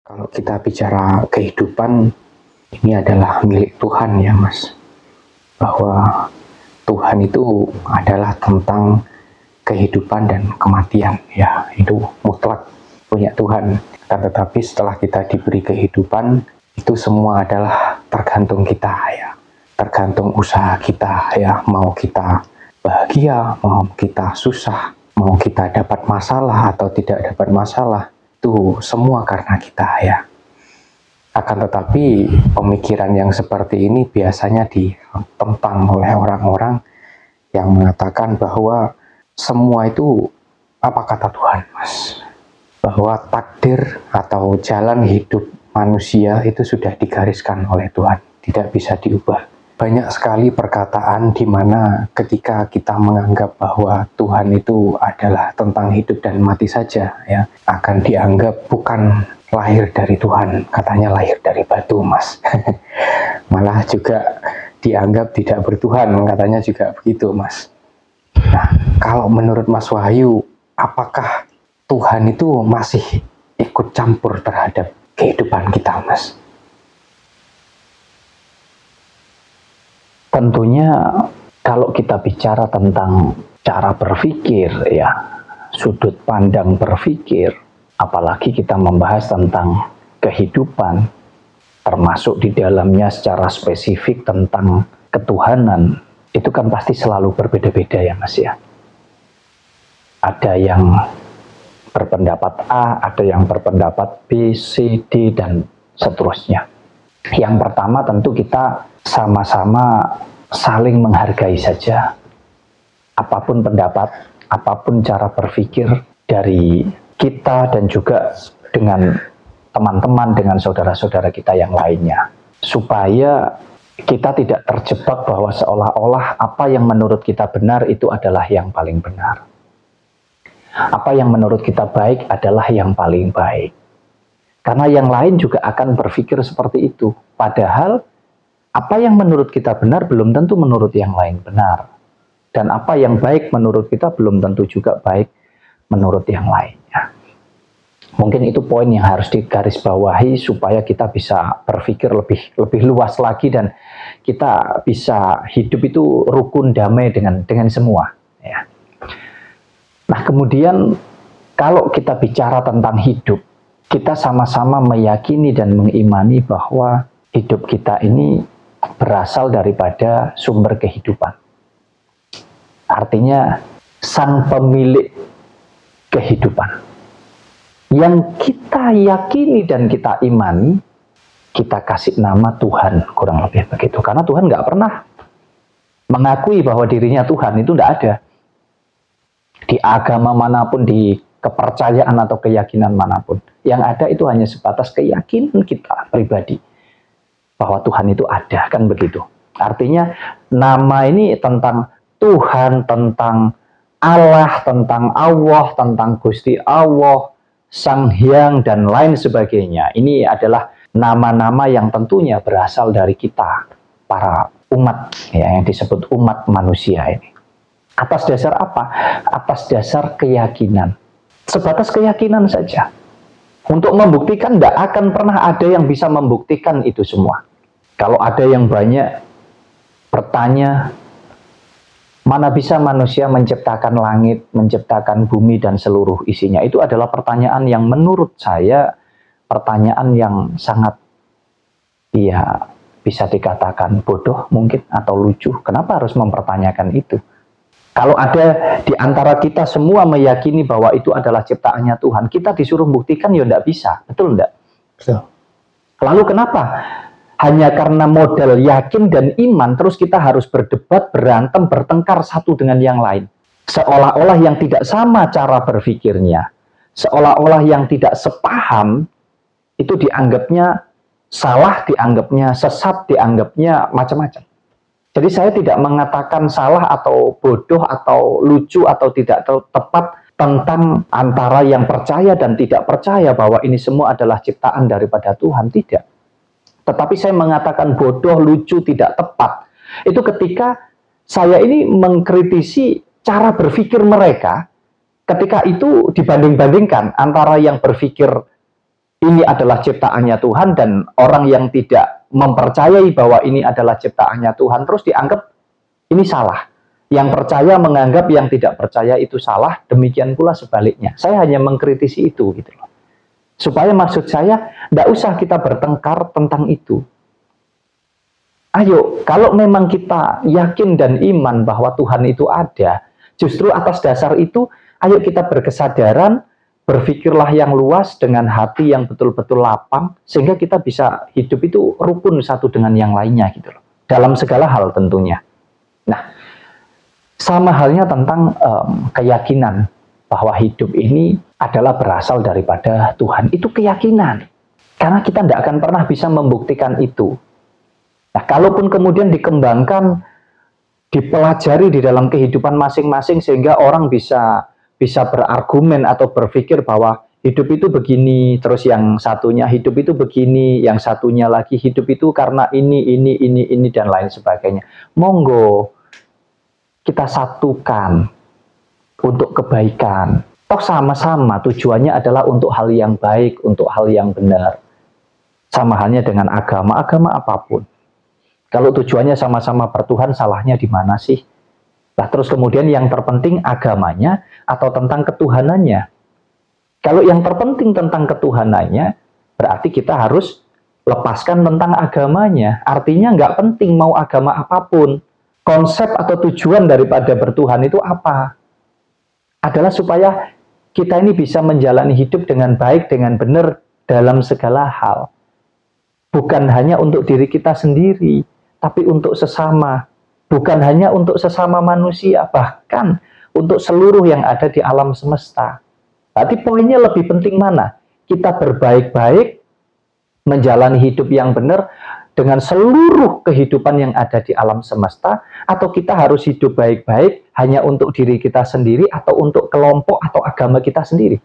Kalau kita bicara kehidupan, ini adalah milik Tuhan ya Mas. Bahwa Tuhan itu adalah tentang kehidupan dan kematian ya. Itu mutlak punya Tuhan. Tetapi setelah kita diberi kehidupan, itu semua adalah tergantung kita ya. Tergantung usaha kita ya. Mau kita bahagia, mau kita susah, mau kita dapat masalah atau tidak dapat masalah, itu semua karena kita ya. Akan tetapi pemikiran yang seperti ini biasanya ditentang oleh orang-orang yang mengatakan bahwa semua itu apa kata Tuhan Mas? Bahwa takdir atau jalan hidup manusia itu sudah digariskan oleh Tuhan, tidak bisa diubah. Banyak sekali perkataan di mana ketika kita menganggap bahwa Tuhan itu adalah tentang hidup dan mati saja ya, akan dianggap bukan lahir dari Tuhan, katanya lahir dari batu Mas. Malah juga dianggap tidak bertuhan, katanya juga begitu Mas. Nah, kalau menurut Mas Wahyu, apakah Tuhan itu masih ikut campur terhadap kehidupan kita Mas? Tentunya kalau kita bicara tentang cara berpikir ya, sudut pandang berpikir, apalagi kita membahas tentang kehidupan, termasuk di dalamnya secara spesifik tentang ketuhanan, itu kan pasti selalu berbeda-beda ya Mas ya. Ada yang berpendapat A, ada yang berpendapat B, C, D, dan seterusnya. Yang pertama tentu kita sama-sama saling menghargai saja. Apapun pendapat, apapun cara berpikir dari kita dan juga dengan teman-teman, dengan saudara-saudara kita yang lainnya. Supaya kita tidak terjebak bahwa seolah-olah apa yang menurut kita benar itu adalah yang paling benar. Apa yang menurut kita baik adalah yang paling baik. Karena yang lain juga akan berpikir seperti itu. Padahal apa yang menurut kita benar belum tentu menurut yang lain benar. Dan apa yang baik menurut kita belum tentu juga baik menurut yang lainnya. Mungkin itu poin yang harus digarisbawahi supaya kita bisa berpikir lebih luas lagi dan kita bisa hidup itu rukun damai dengan semua. Ya. Nah kemudian kalau kita bicara tentang hidup, kita sama-sama meyakini dan mengimani bahwa hidup kita ini berasal daripada sumber kehidupan. Artinya sang pemilik kehidupan. Yang kita yakini dan kita imani, kita kasih nama Tuhan, kurang lebih begitu. Karena Tuhan nggak pernah mengakui bahwa dirinya Tuhan, itu nggak ada. Di agama manapun, di kepercayaan atau keyakinan manapun. Yang ada itu hanya sebatas keyakinan kita pribadi. Bahwa Tuhan itu ada, kan begitu. Artinya nama ini tentang Tuhan, tentang Allah, tentang Allah, tentang Gusti Allah, Sang Hyang, dan lain sebagainya. Ini adalah nama-nama yang tentunya berasal dari kita, para umat, ya, yang disebut umat manusia ini. Atas dasar apa? Atas dasar keyakinan. Sebatas keyakinan saja. Untuk membuktikan, tidak akan pernah ada yang bisa membuktikan itu semua. Kalau ada yang banyak bertanya, mana bisa manusia menciptakan langit, menciptakan bumi dan seluruh isinya? Itu adalah pertanyaan yang menurut saya, pertanyaan yang sangat, ya bisa dikatakan bodoh mungkin, atau lucu. Kenapa harus mempertanyakan itu? Kalau ada di antara kita semua meyakini bahwa itu adalah ciptaannya Tuhan, kita disuruh buktikan ya enggak bisa, betul enggak? Betul. Lalu kenapa? Hanya karena modal yakin dan iman, terus kita harus berdebat, berantem, bertengkar satu dengan yang lain. Seolah-olah yang tidak sama cara berpikirnya, seolah-olah yang tidak sepaham, itu dianggapnya salah, dianggapnya sesat, dianggapnya macam-macam. Jadi saya tidak mengatakan salah atau bodoh atau lucu atau tidak tepat tentang antara yang percaya dan tidak percaya bahwa ini semua adalah ciptaan daripada Tuhan, tidak. Tetapi saya mengatakan bodoh, lucu, tidak tepat. Itu ketika saya ini mengkritisi cara berpikir mereka, ketika itu dibanding-bandingkan antara yang berpikir ini adalah ciptaannya Tuhan, dan orang yang tidak mempercayai bahwa ini adalah ciptaannya Tuhan terus dianggap ini salah. Yang percaya menganggap yang tidak percaya itu salah, demikian pula sebaliknya. Saya hanya mengkritisi itu gitu loh. Supaya maksud saya, tidak usah kita bertengkar tentang itu. Ayo, kalau memang kita yakin dan iman bahwa Tuhan itu ada, justru atas dasar itu, ayo kita berkesadaran, berpikirlah yang luas dengan hati yang betul-betul lapang, sehingga kita bisa hidup itu rukun satu dengan yang lainnya gitu loh. Dalam segala hal tentunya. Nah, sama halnya tentang keyakinan bahwa hidup ini adalah berasal daripada Tuhan. Itu keyakinan. Karena kita tidak akan pernah bisa membuktikan itu. Nah, kalaupun kemudian dikembangkan, dipelajari di dalam kehidupan masing-masing sehingga orang bisa berargumen atau berpikir bahwa hidup itu begini, terus yang satunya hidup itu begini, yang satunya lagi hidup itu karena ini dan lain sebagainya. Monggo kita satukan untuk kebaikan. Toh sama-sama tujuannya adalah untuk hal yang baik, untuk hal yang benar. Sama halnya dengan agama apapun. Kalau tujuannya sama-sama bertuhan, salahnya di mana sih? Nah, terus kemudian yang terpenting agamanya atau tentang ketuhanannya. Kalau yang terpenting tentang ketuhanannya, berarti kita harus lepaskan tentang agamanya. Artinya nggak penting mau agama apapun. Konsep atau tujuan daripada bertuhan itu apa? Adalah supaya kita ini bisa menjalani hidup dengan baik, dengan benar dalam segala hal. Bukan hanya untuk diri kita sendiri, tapi untuk sesama. Bukan hanya untuk sesama manusia, bahkan untuk seluruh yang ada di alam semesta. Berarti poinnya lebih penting mana? Kita berbaik-baik, menjalani hidup yang benar dengan seluruh kehidupan yang ada di alam semesta, atau kita harus hidup baik-baik hanya untuk diri kita sendiri atau untuk kelompok atau agama kita sendiri.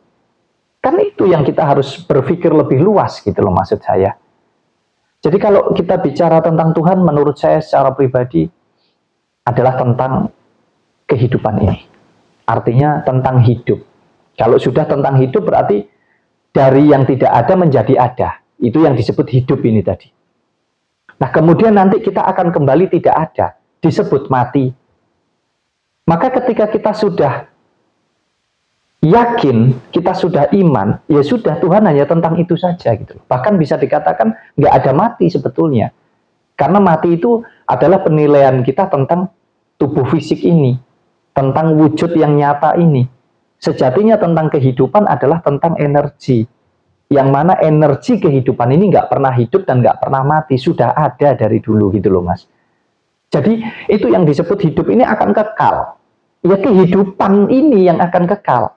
Kan itu yang kita harus berpikir lebih luas gitu loh maksud saya. Jadi kalau kita bicara tentang Tuhan, menurut saya secara pribadi adalah tentang kehidupan ini. Artinya tentang hidup. Kalau sudah tentang hidup berarti dari yang tidak ada menjadi ada. Itu yang disebut hidup ini tadi. Nah, kemudian nanti kita akan kembali tidak ada, disebut mati. Maka ketika kita sudah yakin, kita sudah iman, ya sudah, Tuhan hanya tentang itu saja gitu. Bahkan bisa dikatakan nggak ada mati sebetulnya. Karena mati itu adalah penilaian kita tentang tubuh fisik ini, tentang wujud yang nyata ini. Sejatinya tentang kehidupan adalah tentang energi. Yang mana energi kehidupan ini nggak pernah hidup dan nggak pernah mati, sudah ada dari dulu gitu loh mas. Jadi itu yang disebut hidup ini akan kekal. Ya kehidupan ini yang akan kekal.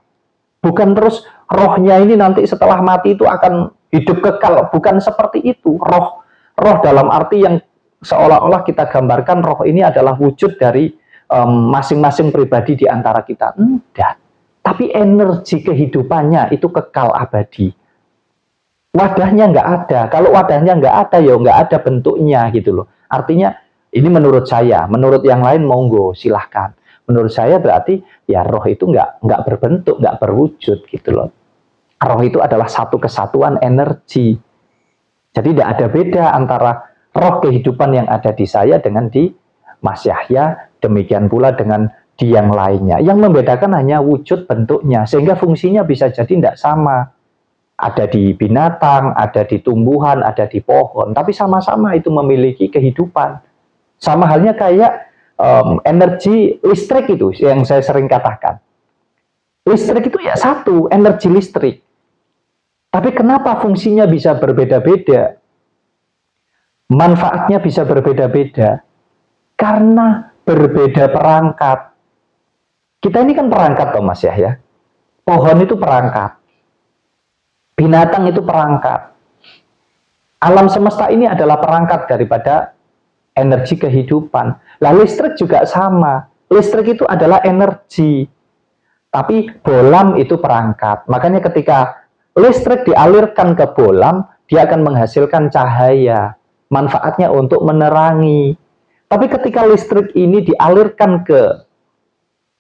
Bukan terus rohnya ini nanti setelah mati itu akan hidup kekal. Bukan seperti itu. Roh dalam arti yang seolah-olah kita gambarkan roh ini adalah wujud dari masing-masing pribadi di antara kita. Enggak. Tapi energi kehidupannya itu kekal abadi. Wadahnya nggak ada. Kalau wadahnya nggak ada, ya nggak ada bentuknya gitu loh. Artinya ini menurut saya, menurut yang lain monggo silahkan. Menurut saya berarti ya roh itu nggak berbentuk, nggak berwujud gitu loh. Roh itu adalah satu kesatuan energi. Jadi tidak ada beda antara roh kehidupan yang ada di saya dengan di Mas Yahya, demikian pula dengan di yang lainnya. Yang membedakan hanya wujud bentuknya, sehingga fungsinya bisa jadi tidak sama. Ada di binatang, ada di tumbuhan, ada di pohon, tapi sama-sama itu memiliki kehidupan. Sama halnya kayak energi listrik itu yang saya sering katakan. Listrik itu ya satu, energi listrik. Tapi kenapa fungsinya bisa berbeda-beda? Manfaatnya bisa berbeda-beda. Karena berbeda perangkat. Kita ini kan perangkat toh Mas ya. Pohon itu perangkat. Binatang itu perangkat. Alam semesta ini adalah perangkat daripada energi kehidupan. Lah listrik juga sama. Listrik itu adalah energi. Tapi bolam itu perangkat. Makanya ketika listrik dialirkan ke bolam, dia akan menghasilkan cahaya. Manfaatnya untuk menerangi. Tapi ketika listrik ini dialirkan ke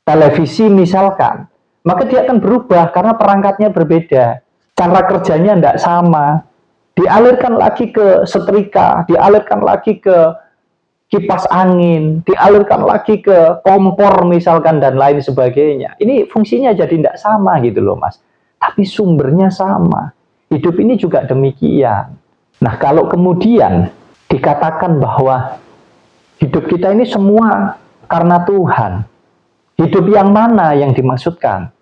televisi misalkan, maka dia akan berubah karena perangkatnya berbeda. cara kerjanya tidak sama. Dialirkan lagi ke setrika, dialirkan lagi ke kipas angin, dialirkan lagi ke kompor misalkan dan lain sebagainya. Ini fungsinya jadi tidak sama gitu loh Mas. Tapi sumbernya sama. Hidup ini juga demikian. Nah kalau kemudian dikatakan bahwa hidup kita ini semua karena Tuhan, hidup yang mana yang dimaksudkan?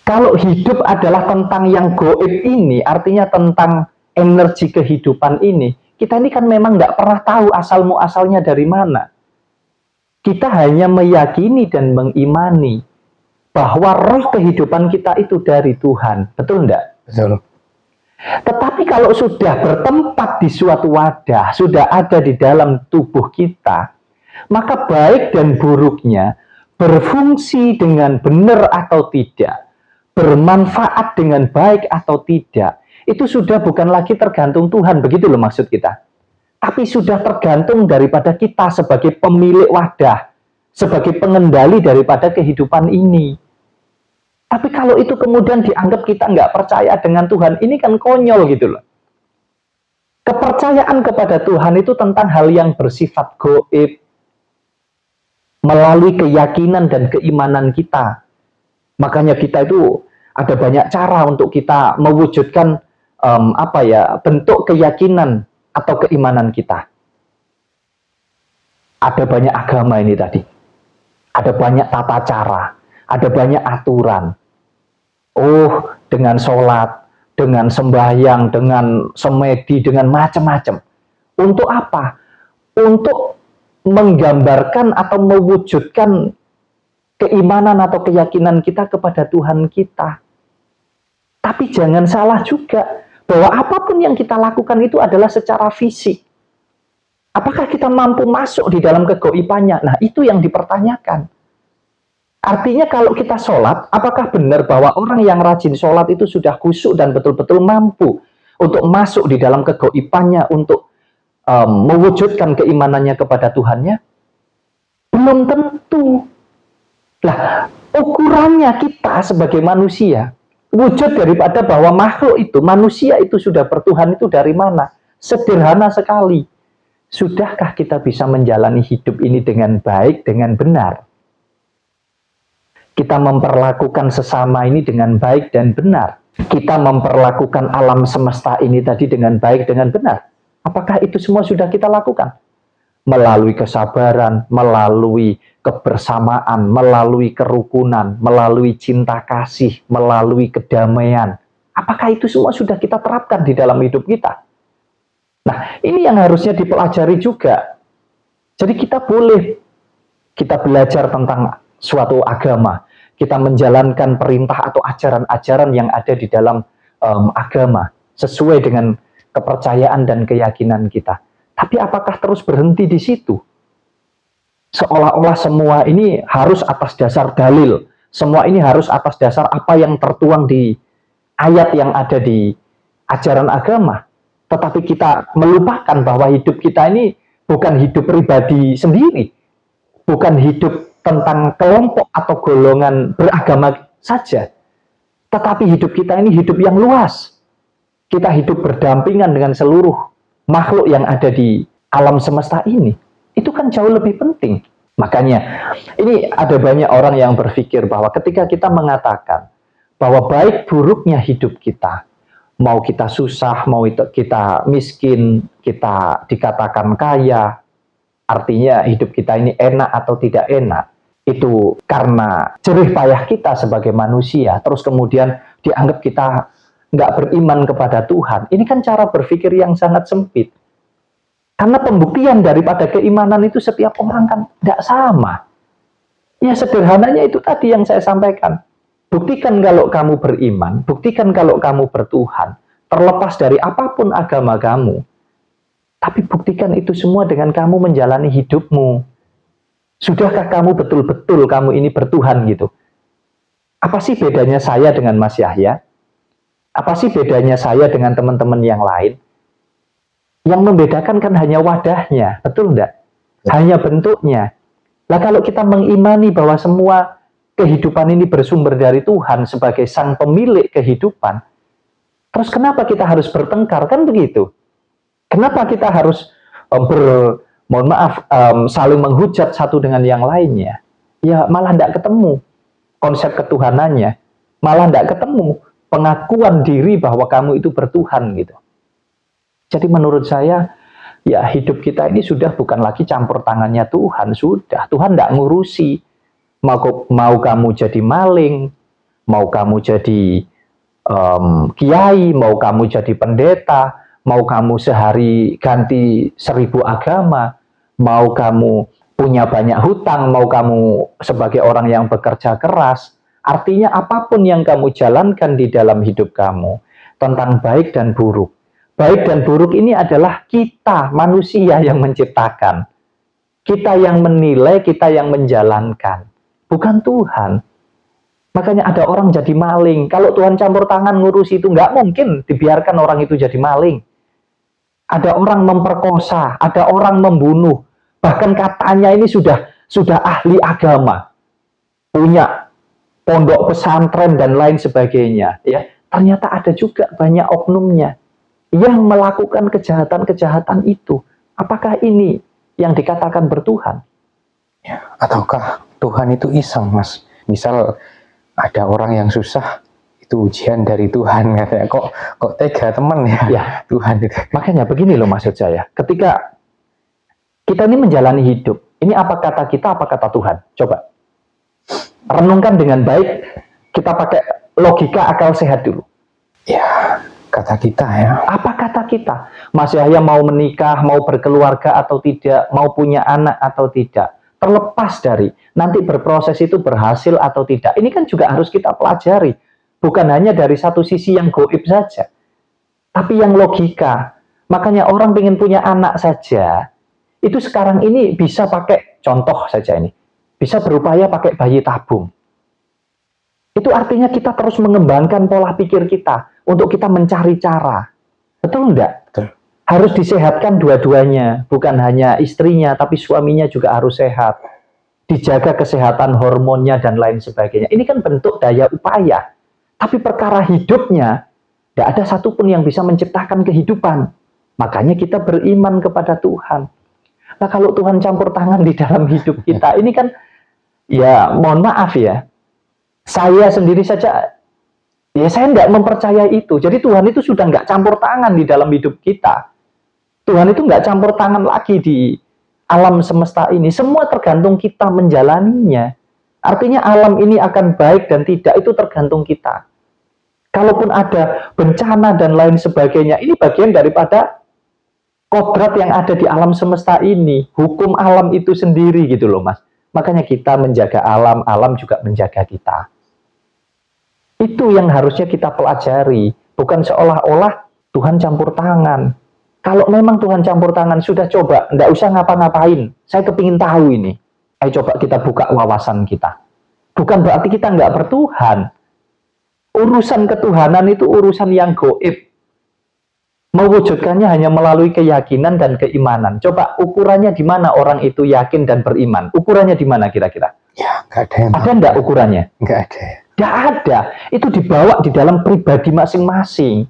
Kalau hidup adalah tentang yang goib ini, artinya tentang energi kehidupan ini, kita ini kan memang nggak pernah tahu asal-muasalnya dari mana. Kita hanya meyakini dan mengimani bahwa roh kehidupan kita itu dari Tuhan. Betul enggak? Betul. Tetapi kalau sudah bertempat di suatu wadah, sudah ada di dalam tubuh kita, maka baik dan buruknya berfungsi dengan benar atau tidak, bermanfaat dengan baik atau tidak, itu sudah bukan lagi tergantung Tuhan, begitu loh maksud kita. Tapi sudah tergantung daripada kita sebagai pemilik wadah, sebagai pengendali daripada kehidupan ini. Tapi kalau itu kemudian dianggap kita nggak percaya dengan Tuhan, ini kan konyol gitu loh. Kepercayaan kepada Tuhan itu tentang hal yang bersifat goib, melalui keyakinan dan keimanan kita. Makanya kita itu ada banyak cara untuk kita mewujudkan bentuk keyakinan atau keimanan kita. Ada banyak agama ini tadi. Ada banyak tata cara, ada banyak aturan. Oh, dengan sholat, dengan sembahyang, dengan semedi, dengan macam-macam. Untuk apa? Untuk menggambarkan atau mewujudkan keimanan atau keyakinan kita kepada Tuhan kita. Tapi jangan salah juga, bahwa apapun yang kita lakukan itu adalah secara fisik. Apakah kita mampu masuk di dalam kegoibannya? Nah, itu yang dipertanyakan. Artinya kalau kita sholat, apakah benar bahwa orang yang rajin sholat itu sudah khusyuk dan betul-betul mampu untuk masuk di dalam kegoibannya, untuk mewujudkan keimanannya kepada Tuhannya? Belum tentu. Lah, ukurannya kita sebagai manusia, wujud daripada bahwa makhluk itu, manusia itu sudah bertuhan itu dari mana? Sederhana sekali. Sudahkah kita bisa menjalani hidup ini dengan baik, dengan benar? Kita memperlakukan sesama ini dengan baik dan benar. Kita memperlakukan alam semesta ini tadi dengan baik, dengan benar. Apakah itu semua sudah kita lakukan? Melalui kesabaran, melalui kebersamaan, melalui kerukunan, melalui cinta kasih, melalui kedamaian. Apakah itu semua sudah kita terapkan di dalam hidup kita? Nah, ini yang harusnya dipelajari juga. Jadi kita belajar tentang suatu agama. Kita menjalankan perintah atau ajaran-ajaran yang ada di dalam agama. Sesuai dengan kepercayaan dan keyakinan kita. Tapi apakah terus berhenti di situ? Seolah-olah semua ini harus atas dasar dalil. Semua ini harus atas dasar apa yang tertuang di ayat yang ada di ajaran agama. Tetapi kita melupakan bahwa hidup kita ini bukan hidup pribadi sendiri. Bukan hidup tentang kelompok atau golongan beragama saja. Tetapi hidup kita ini hidup yang luas. Kita hidup berdampingan dengan seluruh makhluk yang ada di alam semesta ini. Itu kan jauh lebih penting. Makanya, ini ada banyak orang yang berpikir bahwa ketika kita mengatakan bahwa baik buruknya hidup kita, mau kita susah, mau kita miskin, kita dikatakan kaya, artinya hidup kita ini enak atau tidak enak, itu karena jerih payah kita sebagai manusia, terus kemudian dianggap kita nggak beriman kepada Tuhan. Ini kan cara berpikir yang sangat sempit. Karena pembuktian daripada keimanan itu setiap orang kan tidak sama. Ya sederhananya itu tadi yang saya sampaikan. Buktikan kalau kamu beriman, buktikan kalau kamu bertuhan, terlepas dari apapun agama kamu. Tapi buktikan itu semua dengan kamu menjalani hidupmu. Sudahkah kamu betul-betul kamu ini bertuhan gitu? Apa sih bedanya saya dengan Mas Yahya? Apa sih bedanya saya dengan teman-teman yang lain? Yang membedakan kan hanya wadahnya, betul enggak? Hanya bentuknya. Lah kalau kita mengimani bahwa semua kehidupan ini bersumber dari Tuhan sebagai sang pemilik kehidupan, terus kenapa kita harus bertengkar? Kan begitu. Kenapa kita harus saling menghujat satu dengan yang lainnya? Ya malah tidak ketemu konsep ketuhanannya, malah tidak ketemu pengakuan diri bahwa kamu itu bertuhan gitu. Jadi menurut saya, ya hidup kita ini sudah bukan lagi campur tangannya Tuhan, sudah. Tuhan tidak ngurusi. Mau kamu jadi maling, mau kamu jadi kiai, mau kamu jadi pendeta, mau kamu sehari ganti 1000 agama, mau kamu punya banyak hutang, mau kamu sebagai orang yang bekerja keras, artinya apapun yang kamu jalankan di dalam hidup kamu, tentang baik dan buruk. Baik dan buruk ini adalah kita, manusia yang menciptakan. Kita yang menilai, kita yang menjalankan. Bukan Tuhan. Makanya ada orang jadi maling. Kalau Tuhan campur tangan ngurus itu, nggak mungkin dibiarkan orang itu jadi maling. Ada orang memperkosa, ada orang membunuh. Bahkan katanya ini sudah ahli agama. Punya pondok pesantren dan lain sebagainya. Ya, ternyata ada juga banyak oknumnya yang melakukan kejahatan-kejahatan itu. Apakah ini yang dikatakan bertuhan? Ya, ataukah Tuhan itu iseng, Mas? Misal ada orang yang susah, itu ujian dari Tuhan, katanya. Kok tega teman ya, Tuhan itu. Makanya begini loh maksud saya. Ketika kita ini menjalani hidup, ini apa kata kita, apa kata Tuhan? Coba renungkan dengan baik, kita pakai logika akal sehat dulu. Ya, kata kita ya. Apa kata kita? Mas Yahya mau menikah, mau berkeluarga atau tidak, mau punya anak atau tidak. Terlepas dari nanti berproses itu berhasil atau tidak. Ini kan juga harus kita pelajari. Bukan hanya dari satu sisi yang goib saja, tapi yang logika. Makanya orang ingin punya anak saja, itu sekarang ini bisa pakai, contoh saja ini, bisa berupaya pakai bayi tabung. Itu artinya kita terus mengembangkan pola pikir kita, untuk kita mencari cara. Betul enggak? Betul. Harus disehatkan dua-duanya, bukan hanya istrinya, tapi suaminya juga harus sehat. Dijaga kesehatan hormonnya dan lain sebagainya. Ini kan bentuk daya upaya. Tapi perkara hidupnya, tidak ada satupun yang bisa menciptakan kehidupan. Makanya kita beriman kepada Tuhan. Nah kalau Tuhan campur tangan di dalam hidup kita, ini kan, ya mohon maaf ya, saya sendiri saja, ya saya tidak mempercayai itu. Jadi Tuhan itu sudah nggak campur tangan di dalam hidup kita. Tuhan itu nggak campur tangan lagi di alam semesta ini. Semua tergantung kita menjalaninya. Artinya alam ini akan baik dan tidak, itu tergantung kita. Kalaupun ada bencana dan lain sebagainya, ini bagian daripada kodrat yang ada di alam semesta ini. Hukum alam itu sendiri gitu loh Mas. Makanya kita menjaga alam, alam juga menjaga kita. Itu yang harusnya kita pelajari. Bukan seolah-olah Tuhan campur tangan. Kalau memang Tuhan campur tangan, sudah coba, enggak usah ngapa-ngapain. Saya kepingin tahu ini. Ayo coba kita buka wawasan kita. Bukan berarti kita enggak bertuhan. Urusan ketuhanan itu urusan yang goib. Mewujudkannya hanya melalui keyakinan dan keimanan. Coba ukurannya di mana orang itu yakin dan beriman? Ukurannya di mana kira-kira? Ya, nggak ada yang ada enggak ukurannya? Nggak ada. Nggak ada. Itu dibawa di dalam pribadi masing-masing.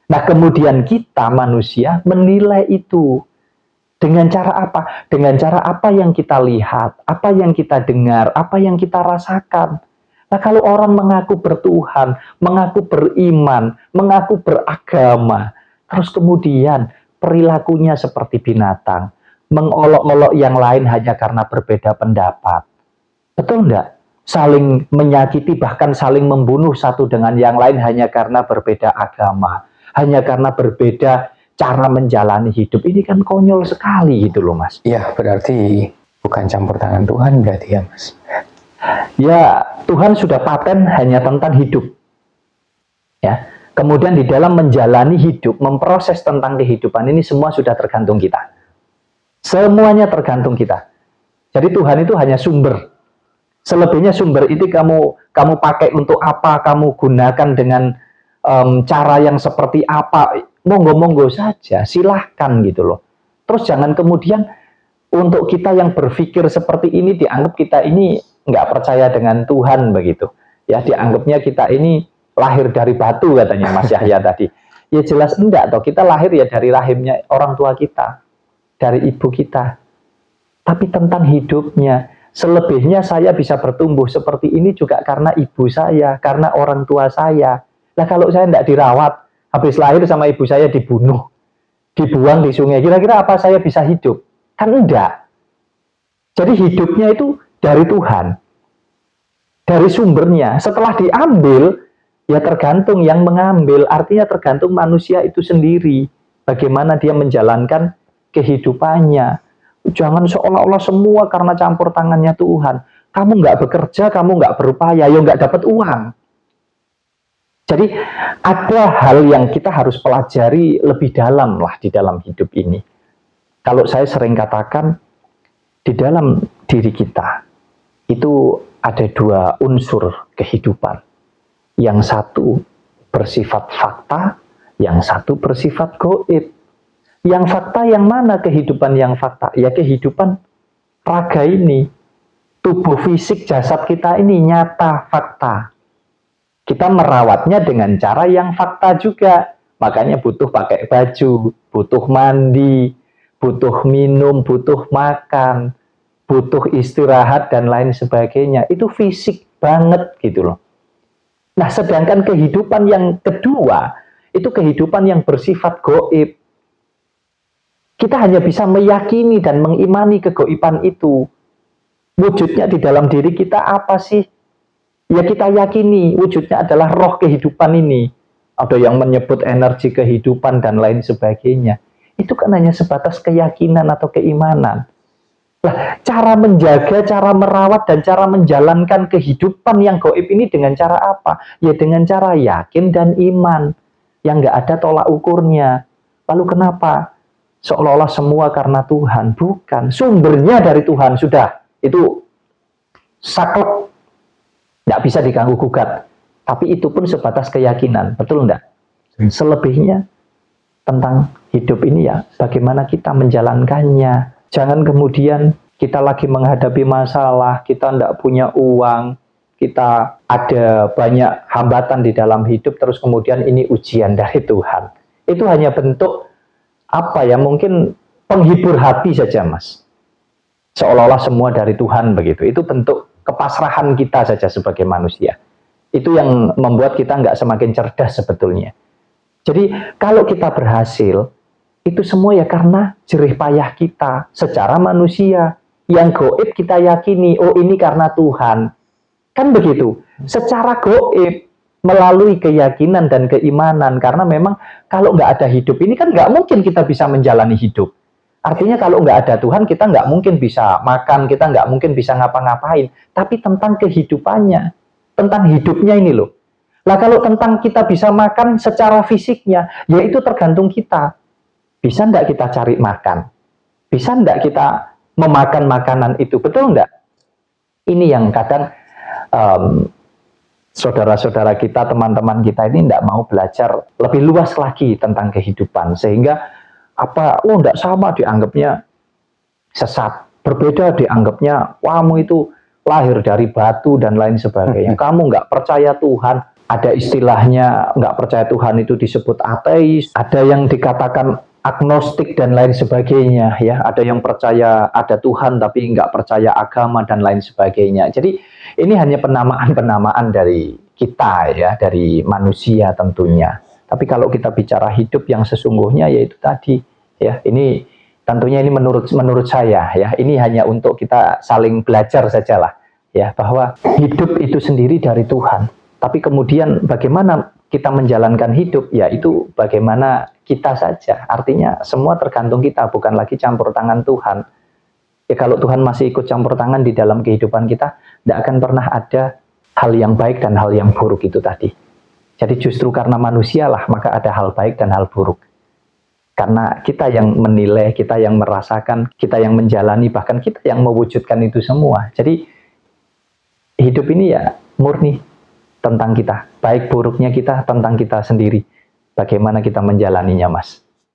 Nah, kemudian kita manusia menilai itu. Dengan cara apa? Dengan cara apa yang kita lihat, apa yang kita dengar, apa yang kita rasakan. Nah, kalau orang mengaku bertuhan, mengaku beriman, mengaku beragama, terus kemudian perilakunya seperti binatang, mengolok-olok yang lain hanya karena berbeda pendapat. Betul enggak? Saling menyakiti, bahkan saling membunuh satu dengan yang lain hanya karena berbeda agama, hanya karena berbeda cara menjalani hidup. Ini kan konyol sekali gitu loh Mas. Iya, berarti bukan campur tangan Tuhan berarti ya Mas. Ya, Tuhan sudah paten hanya tentang hidup. Ya. Kemudian di dalam menjalani hidup, memproses tentang kehidupan ini semua sudah tergantung kita. Semuanya tergantung kita. Jadi Tuhan itu hanya sumber. Selebihnya sumber itu kamu pakai untuk apa, kamu gunakan dengan cara yang seperti apa, monggo-monggo saja, silahkan gitu loh. Terus jangan kemudian untuk kita yang berpikir seperti ini dianggap kita ini nggak percaya dengan Tuhan begitu. Ya, dianggapnya kita ini lahir dari batu katanya Mas Yahya tadi. Ya jelas enggak toh, kita lahir ya dari rahimnya orang tua kita, dari ibu kita. Tapi tentang hidupnya, selebihnya saya bisa bertumbuh seperti ini juga karena ibu saya, karena orang tua saya. Nah kalau saya enggak dirawat, habis lahir sama ibu saya dibunuh, dibuang di sungai, kira-kira apa saya bisa hidup? Kan enggak. Jadi hidupnya itu dari Tuhan, dari sumbernya. Setelah diambil, ya tergantung yang mengambil, artinya tergantung manusia itu sendiri. Bagaimana dia menjalankan kehidupannya. Jangan seolah-olah semua karena campur tangannya Tuhan. Kamu nggak bekerja, kamu nggak berupaya, ya nggak dapat uang. Jadi ada hal yang kita harus pelajari lebih dalam lah di dalam hidup ini. Kalau saya sering katakan, di dalam diri kita itu ada dua unsur kehidupan. Yang satu bersifat fakta, yang satu bersifat gaib. Yang fakta yang mana kehidupan yang fakta? Ya kehidupan raga ini. Tubuh fisik jasad kita ini nyata, fakta. Kita merawatnya dengan cara yang fakta juga. Makanya butuh pakai baju, butuh mandi, butuh minum, butuh makan, butuh istirahat dan lain sebagainya. Itu fisik banget gitu loh. Nah, sedangkan kehidupan yang kedua, itu kehidupan yang bersifat gaib. Kita hanya bisa meyakini dan mengimani kegoiban itu. Wujudnya di dalam diri kita apa sih? Ya kita yakini wujudnya adalah roh kehidupan ini. Ada yang menyebut energi kehidupan dan lain sebagainya. Itu kan hanya sebatas keyakinan atau keimanan. Nah, cara menjaga, cara merawat, dan cara menjalankan kehidupan yang gaib ini dengan cara apa? Ya dengan cara yakin dan iman. Yang nggak ada tolak ukurnya. Lalu kenapa? Seolah-olah semua karena Tuhan. Bukan. Sumbernya dari Tuhan. Sudah. Itu saklek. Nggak bisa diganggu-gugat. Tapi itu pun sebatas keyakinan. Betul nggak? Selebihnya tentang hidup ini ya, bagaimana kita menjalankannya. Jangan kemudian kita lagi menghadapi masalah, kita tidak punya uang, kita ada banyak hambatan di dalam hidup, terus kemudian ini ujian dari Tuhan. Itu hanya bentuk apa ya, mungkin penghibur hati saja Mas. Seolah-olah semua dari Tuhan begitu. Itu bentuk kepasrahan kita saja sebagai manusia. Itu yang membuat kita nggak semakin cerdas sebetulnya. Jadi kalau kita berhasil, itu semua ya karena jerih payah kita secara manusia. Yang gaib kita yakini, oh ini karena Tuhan. Kan begitu. Secara gaib, melalui keyakinan dan keimanan. Karena memang kalau nggak ada hidup ini kan nggak mungkin kita bisa menjalani hidup. Artinya kalau nggak ada Tuhan, kita nggak mungkin bisa makan, kita nggak mungkin bisa ngapa-ngapain. Tapi tentang kehidupannya, tentang hidupnya ini loh. Lah kalau tentang kita bisa makan secara fisiknya, ya itu tergantung kita. Bisa enggak kita cari makan? Bisa enggak kita memakan makanan itu? Betul enggak? Ini yang kadang saudara-saudara kita, teman-teman kita ini enggak mau belajar lebih luas lagi tentang kehidupan. Sehingga enggak sama dianggapnya sesat. Berbeda dianggapnya, kamu itu lahir dari batu dan lain sebagainya. Kamu enggak percaya Tuhan. Ada istilahnya nggak percaya Tuhan itu disebut ateis, ada yang dikatakan agnostik dan lain sebagainya ya, ada yang percaya ada Tuhan tapi nggak percaya agama dan lain sebagainya. Jadi ini hanya penamaan-penamaan dari kita ya, dari manusia tentunya. Tapi kalau kita bicara hidup yang sesungguhnya yaitu tadi ya, ini tentunya ini menurut saya ya, ini hanya untuk kita saling belajar sajalah ya, bahwa hidup itu sendiri dari Tuhan. Tapi kemudian bagaimana kita menjalankan hidup, ya itu bagaimana kita saja. Artinya semua tergantung kita, bukan lagi campur tangan Tuhan. Ya kalau Tuhan masih ikut campur tangan di dalam kehidupan kita, tidak akan pernah ada hal yang baik dan hal yang buruk itu tadi. Jadi justru karena manusia lah, maka ada hal baik dan hal buruk. Karena kita yang menilai, kita yang merasakan, kita yang menjalani, bahkan kita yang mewujudkan itu semua. Jadi hidup ini ya murni tentang kita, baik buruknya kita tentang kita sendiri. Bagaimana kita menjalaninya, Mas?